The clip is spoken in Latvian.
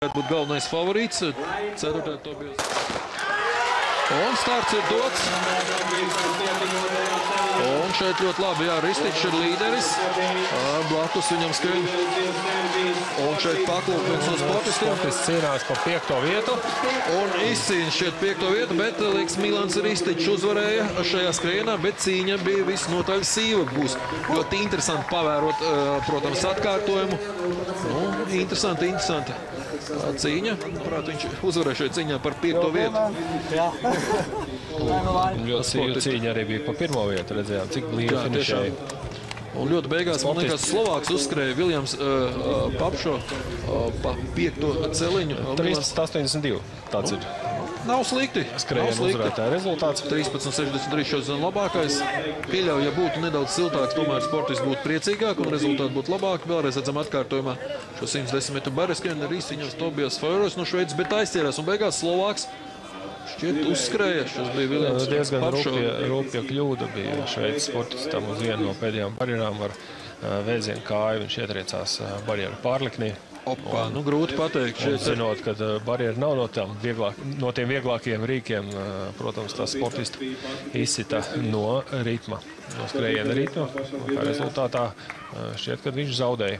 Būt galvenais favorīts. 4. Tobijs. Un starts ir dots. Un šeit ļoti labi, jā, Rističs ir līderis. Blakus viņam skrien. Un šeit paklūp viens no sportistiem. Sportists cīnās par 5. vietu. Un izcīņas šeit 5. vietu, bet, liekas, Milans Rističs uzvarēja šajā skrienā, bet cīņa bija visnotaļ sīva. Būs ļoti interesanti pavērot, protams, atkārtojumu. Nu, interesanti. Cīņa. Prāt, viņš uzvarēja šeit cīņā par 5. vietu. Ļoti sīva cīņa arī bija par 1. vietu. Redzējām, cik blīvi finišēja. Un ļoti beigās, man liekas, Slovāks uzskrēja Viljams Papšo pa 5. celiņu. 13.82. Tāds ir. Nav slikti. Skrējiena uzvarētāja rezultāts. 13.63 šodien labākais. Pieļauju, ja būtu nedaudz siltāks, tomēr sportists būtu priecīgāk un rezultāti būtu labāki. Vēlreiz redzam atkārtojumā šo 110 metru bareskrienu ar Ristiņas Tobijas Feuros no Šveices, bet aizķērās. Un beigās Slovāks šķiet uzskrēja. Šis bija Viljams Papšo. Diezgan rūpja kļūda bija Šveices sportistam uz vienu no pēdējām barjerām ar vēzienu kāju. Viņš ietriecās barjeru pārliknī. Opa, nu grūti pateikt. Zinot, ka barjera nav no tiem vieglākiem rīkiem, protams, tā sportista izsita no ritma, no skrējiena ritma. Kā rezultātā šķiet, ka viņš zaudēja.